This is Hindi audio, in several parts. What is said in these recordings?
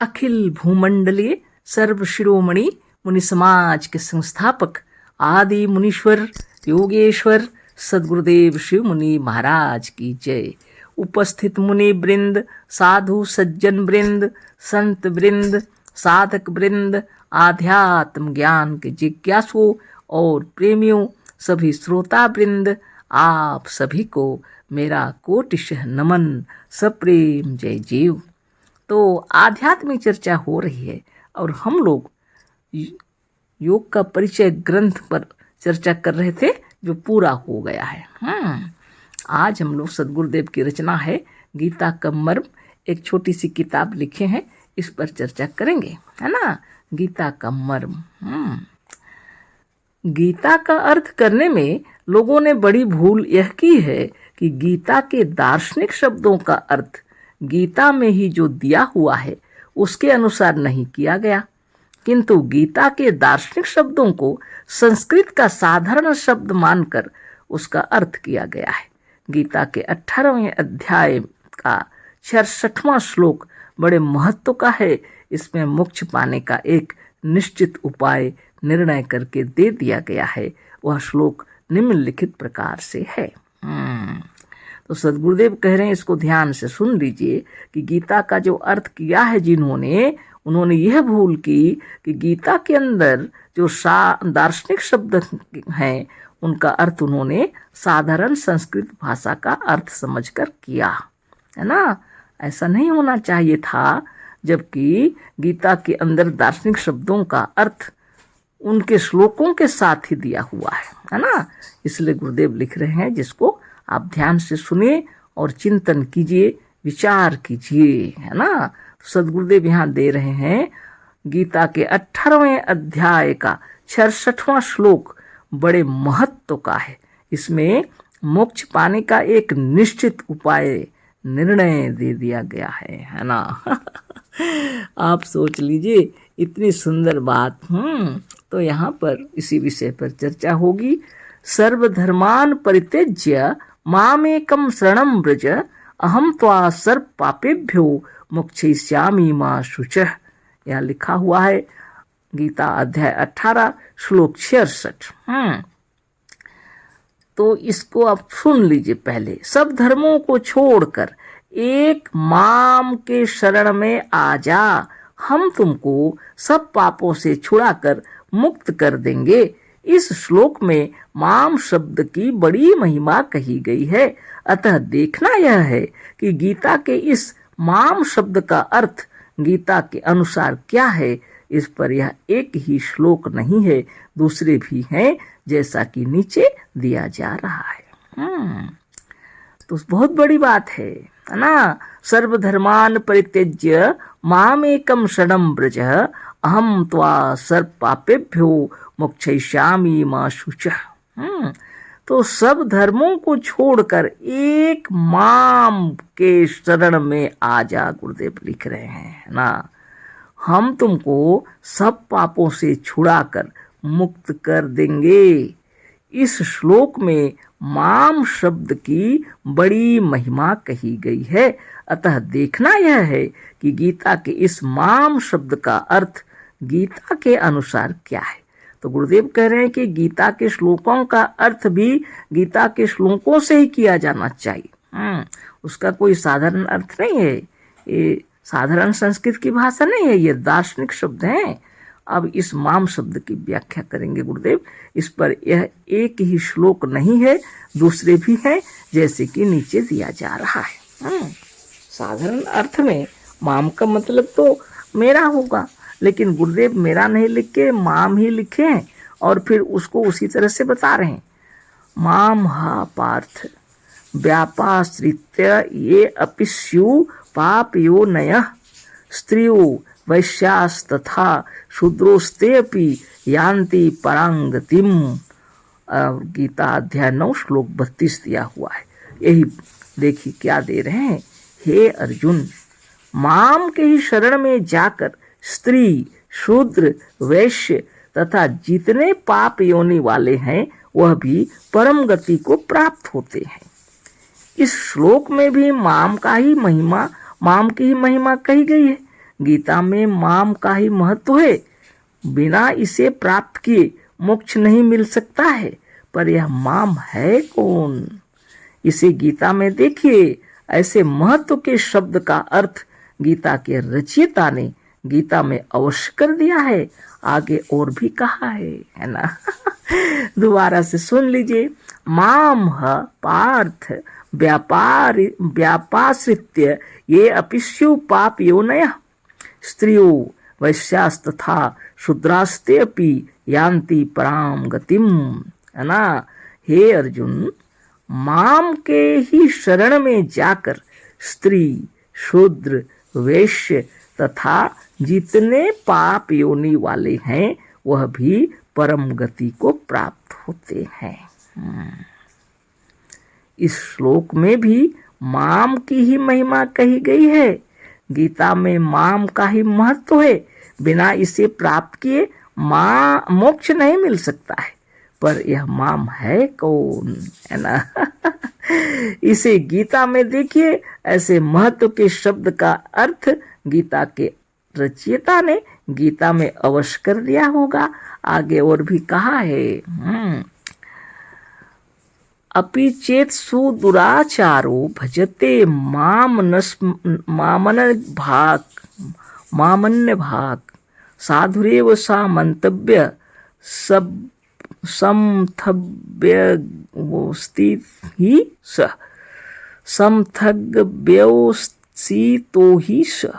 अखिल भूमंडलीय सर्व शिरोमणि मुनि समाज के संस्थापक आदि मुनीश्वर योगेश्वर सदगुरुदेव शिव मुनि महाराज की जय। उपस्थित मुनि वृंद, साधु सज्जन वृंद, संत वृंद, साधक वृंद, आध्यात्म ज्ञान के जिज्ञासुओं और प्रेमियों, सभी श्रोता वृंद, आप सभी को मेरा कोटिशः नमन, सप्रेम जय जीव। तो आध्यात्मिक चर्चा हो रही है और हम लोग योग का परिचय ग्रंथ पर चर्चा कर रहे थे जो पूरा हो गया है। आज हम लोग सदगुरुदेव की रचना है गीता का मर्म, एक छोटी सी किताब लिखे हैं, इस पर चर्चा करेंगे, है ना। गीता का मर्म। गीता का अर्थ करने में लोगों ने बड़ी भूल यह की है कि गीता के दार्शनिक शब्दों का अर्थ गीता में ही जो दिया हुआ है उसके अनुसार नहीं किया गया, किंतु गीता के दार्शनिक शब्दों को संस्कृत का साधारण शब्द मानकर उसका अर्थ किया गया है। गीता के 18वें अध्याय का 66वां श्लोक बड़े महत्व का है। इसमें मोक्ष पाने का एक निश्चित उपाय निर्णय करके दे दिया गया है। वह श्लोक निम्नलिखित प्रकार से है। तो सदगुरुदेव कह रहे हैं, इसको ध्यान से सुन लीजिए कि गीता का जो अर्थ किया है जिन्होंने, उन्होंने यह भूल की कि गीता के अंदर जो दार्शनिक शब्द हैं उनका अर्थ उन्होंने साधारण संस्कृत भाषा का अर्थ समझकर किया, है ना। ऐसा नहीं होना चाहिए था, जबकि गीता के अंदर दार्शनिक शब्दों का अर्थ उनके श्लोकों के साथ ही दिया हुआ है ना। इसलिए गुरुदेव लिख रहे हैं, जिसको आप ध्यान से सुनिए और चिंतन कीजिए, विचार कीजिए, है ना। तो सदगुरुदेव यहाँ दे रहे हैं गीता के 18वें अध्याय का 66वां श्लोक बड़े महत्व का है। इसमें मोक्ष पाने का एक निश्चित उपाय निर्णय दे दिया गया है ना। आप सोच लीजिए, इतनी सुंदर बात। तो यहाँ पर इसी विषय पर चर्चा होगी। सर्वधर्मान परित्यज्य मामेकं शरणं व्रज, अहम त्वा सर्व पापेभ्यो मोक्षयिष्यामि मा शुचः। यहाँ लिखा हुआ है गीता अध्याय 18 श्लोक 66। तो इसको आप सुन लीजिए। पहले, सब धर्मों को छोड़कर एक माम के शरण में आ जा, हम तुमको सब पापों से छुड़ाकर मुक्त कर देंगे। इस श्लोक में माम शब्द की बड़ी महिमा कही गई है। अतः देखना यह है कि गीता के इस माम शब्द का अर्थ गीता के अनुसार क्या है। इस पर यह एक ही श्लोक नहीं है, दूसरे भी हैं, जैसा कि नीचे दिया जा रहा है। तो बहुत बड़ी बात है ना। सर्वधर्मान परित्यज्य मामेकं शरणं व्रज, अहम त्वा सर्व पापेभ्यो मोक्षयिष्यामि मा शुचः। तो सब धर्मों को छोड़कर एक माम के शरण में आ जा, गुरुदेव लिख रहे हैं ना। हम तुमको सब पापों से छुड़ाकर मुक्त कर देंगे। इस श्लोक में माम शब्द की बड़ी महिमा कही गई है। अतः देखना यह है कि गीता के इस माम शब्द का अर्थ गीता के अनुसार क्या है। तो गुरुदेव कह रहे हैं कि गीता के श्लोकों का अर्थ भी गीता के श्लोकों से ही किया जाना चाहिए। उसका कोई साधारण अर्थ नहीं है, ये साधारण संस्कृत की भाषा नहीं है, ये दार्शनिक शब्द हैं। अब इस माम शब्द की व्याख्या करेंगे गुरुदेव। इस पर यह एक ही श्लोक नहीं है, दूसरे भी हैं, जैसे कि नीचे दिया जा रहा है। साधारण अर्थ में माम का मतलब तो मेरा होगा, लेकिन गुरुदेव मेरा नहीं लिख के माम ही लिखे हैं और फिर उसको उसी तरह से बता रहे हैं। माम हा पार्थ व्यापाश्रित्य ये अपि स्यु पापयो नयः, स्त्रियो वैश्यास्तथा शूद्रोस्ते अपि यान्ति परांगतिम। गीता अध्याय 9 श्लोक 32 दिया हुआ है। यही देखिए क्या दे रहे हैं। हे अर्जुन, माम के ही शरण में जाकर स्त्री, शूद्र, वैश्य तथा जितने पाप योनि वाले हैं वह भी परम गति को प्राप्त होते हैं। इस श्लोक में भी माम की ही महिमा कही गई है। गीता में माम का ही महत्व है। बिना इसे प्राप्त किए मोक्ष नहीं मिल सकता है। पर यह माम है कौन, इसे गीता में देखिए। ऐसे महत्व के शब्द का अर्थ गीता के रचयिता ने गीता में अवश्य कर दिया है। आगे और भी कहा है ना। दोबारा से सुन लीजिए। माम पार्थ व्यापार व्यापाश्रित्य ये अपिस्यु पाप योनय स्त्रियो वैश्यास्तथा शूद्रास्ते अपि यान्ति पराम गतिम, है ना। हे अर्जुन, माम के ही शरण में जाकर स्त्री, शूद्र, वैश्य तथा जितने पाप योनि वाले हैं वह भी परम गति को प्राप्त होते हैं। इस श्लोक में भी माम की ही महिमा कही गई है। गीता में माम का ही महत्व है। बिना इसे प्राप्त किए मोक्ष नहीं मिल सकता है। पर यह माम है कौन, है ना। इसे गीता में देखिए। ऐसे महत्व के शब्द का अर्थ गीता के रचयिता ने गीता में अवश्य कर दिया होगा। आगे और भी कहा है। अपि चेत सुदुराचारो भजते मामन्य भाग साधुरेव सा मंतव्य सब समथग्व्यवस्थितो ही स।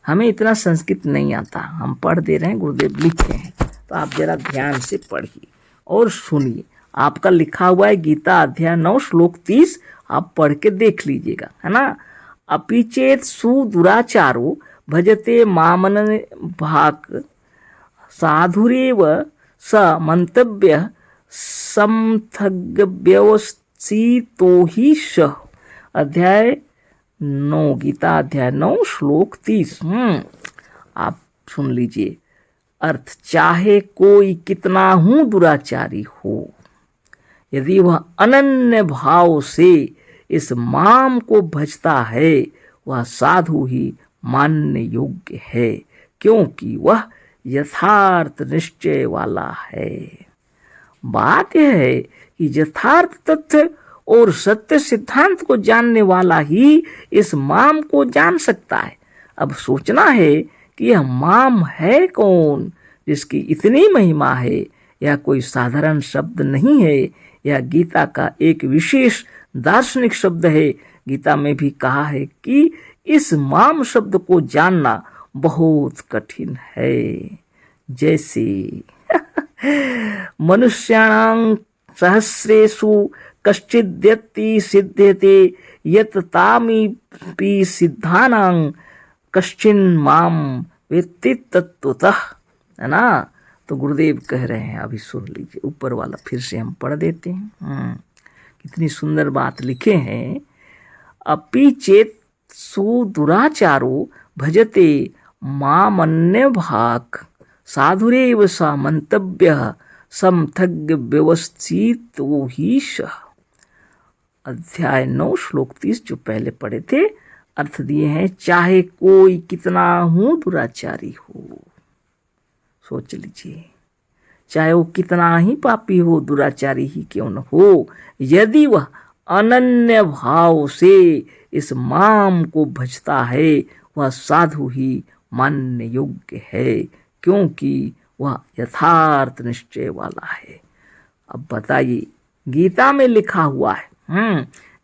हमें इतना संस्कृत नहीं आता, हम पढ़ दे रहे हैं, गुरुदेव लिखे हैं, तो आप जरा ध्यान से पढ़िए और सुनिए। आपका लिखा हुआ है गीता अध्याय 9 श्लोक 30, आप पढ़ के देख लीजिएगा, है ना। अपिचेत सुदुराचारो भजते मामन भाग साधुरेव स मंतव्य समथग्व्यवस्थितो ही स। अध्याय 9, गीता अध्याय 9 श्लोक 30। आप सुन लीजिए अर्थ। चाहे कोई कितना ही दुराचारी हो, यदि वह अनन्य भाव से इस माम को भजता है वह साधु ही मानने योग्य है, क्योंकि वह यथार्थ निश्चय वाला है। बात यह है कि यथार्थ तथ्य और सत्य सिद्धांत को जानने वाला ही इस माम को जान सकता है। अब सोचना है कि यह माम है कौन जिसकी इतनी महिमा है। यह कोई साधारण शब्द नहीं है, यह गीता का एक विशेष दार्शनिक शब्द है। गीता में भी कहा है कि इस माम शब्द को जानना बहुत कठिन है। जैसे मनुष्याणां सहस्रेषु कश्चिद्यति सिद्ध्यते यत् तामिपि सिद्धानां कश्चिन् माम वेत्ति तत्त्वतः, है ना। तो गुरुदेव कह रहे हैं, अभी सुन लीजिए, ऊपर वाला फिर से हम पढ़ देते हैं। कितनी सुंदर बात लिखे हैं। अपि चेत सुदुराचारो भजते मामन्य भाग साधुरेव सा मंतव्य समथग्व्यवस्थितो ही स। अध्याय 9 श्लोक 30 जो पहले पढ़े थे, अर्थ दिए हैं। चाहे कोई कितना ही दुराचारी हो, सोच लीजिए, चाहे वो कितना ही पापी हो, दुराचारी ही क्यों न हो, यदि वह अनन्य भाव से इस माम को भजता है वह साधु ही मानने योग्य है, क्योंकि वह यथार्थ निश्चय वाला है। अब बताइए, गीता में लिखा हुआ है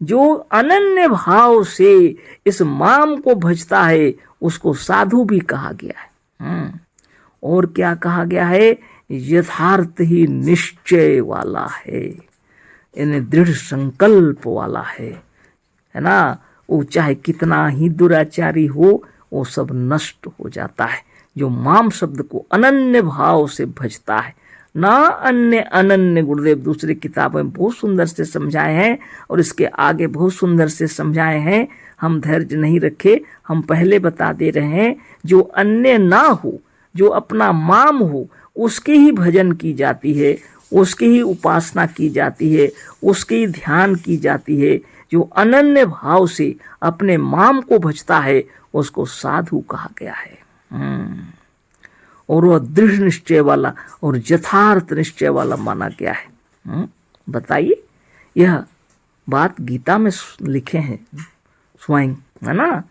जो अनन्य भाव से इस माम को भजता है उसको साधु भी कहा गया है। और क्या कहा गया है? यथार्थ ही निश्चय वाला है, यानी दृढ़ संकल्प वाला है ना। वो चाहे कितना ही दुराचारी हो, वो सब नष्ट हो जाता है जो माम शब्द को अनन्य भाव से भजता है। ना अन्य अनन्य, गुरुदेव दूसरी किताबों में बहुत सुंदर से समझाए हैं और इसके आगे बहुत सुंदर से समझाए हैं। हम धैर्य नहीं रखे, हम पहले बता दे रहे हैं, जो अन्य ना हो, जो अपना माम हो, उसकी ही भजन की जाती है, उसकी ही उपासना की जाती है, उसकी ही ध्यान की जाती है। जो अनन्य भाव से अपने माम को भजता है उसको साधु कहा गया है। और वह दृढ़ निश्चय वाला और यथार्थ निश्चय वाला माना गया है। बताइए, यह बात गीता में लिखे हैं स्वयं, है ना।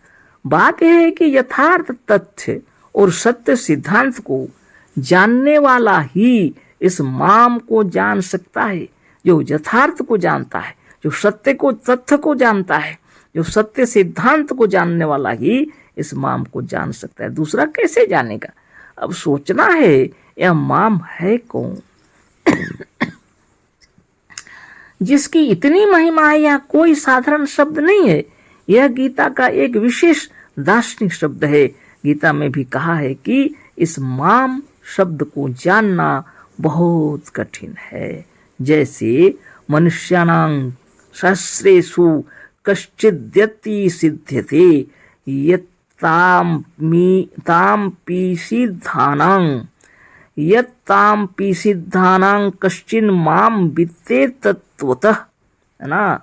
बात यह है कि यथार्थ तथ्य और सत्य सिद्धांत को जानने वाला ही इस माम को जान सकता है। जो यथार्थ को जानता है, जो सत्य को, तथ्य को जानता है, जो सत्य सिद्धांत को जानने वाला ही इस माम को जान सकता है। दूसरा कैसे जानेगा? अब सोचना है, यह माम है कौन जिसकी इतनी महिमा है? यह कोई साधारण शब्द नहीं है, यह गीता का एक विशेष दार्शनिक शब्द है। गीता में भी कहा है कि इस माम शब्द को जानना बहुत कठिन है। जैसे मनुष्याणां सहस्रेषु कश्चिद्यति सिद्ध्यते यत्तामपि सिद्धानां कश्चिन माम वित्ते तत्वतः, है ना।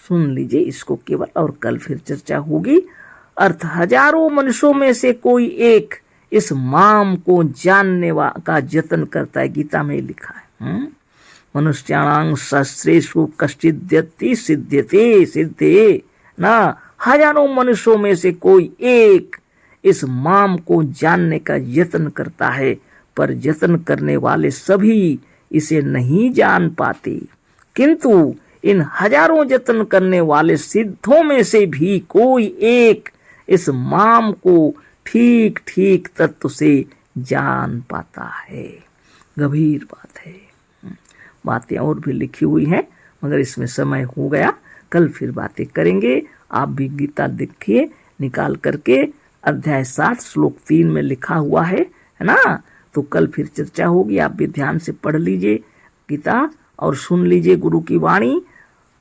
सुन लीजिए इसको केवल, और कल फिर चर्चा होगी। अर्थ, हजारों मनुष्यों में से कोई एक इस माम को जानने का यत्न करता है। गीता में लिखा है, मनुष्याणां सहस्रेषु कश्चिद्यति सिद्ध्यते, सिद्धे ना। हजारों मनुष्यों में से कोई एक इस माम को जानने का यत्न करता है, पर यत्न करने वाले सभी इसे नहीं जान पाते। किंतु इन हजारों यत्न करने वाले सिद्धों में से भी कोई एक इस माम को ठीक ठीक तत्व से जान पाता है। गंभीर बात है। बातें और भी लिखी हुई हैं, मगर इसमें समय हो गया, कल फिर बातें करेंगे। आप भी गीता देखिए निकाल करके, अध्याय 7 श्लोक 3 में लिखा हुआ है ना। तो कल फिर चर्चा होगी। आप भी ध्यान से पढ़ लीजिए गीता और सुन लीजिए गुरु की वाणी।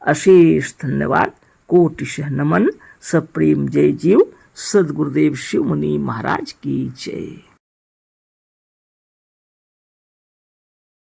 अशेष धन्यवाद, कोटिशः नमन, सप्रेम जय जीव। सदगुरुदेव शिव मुनि महाराज की जय।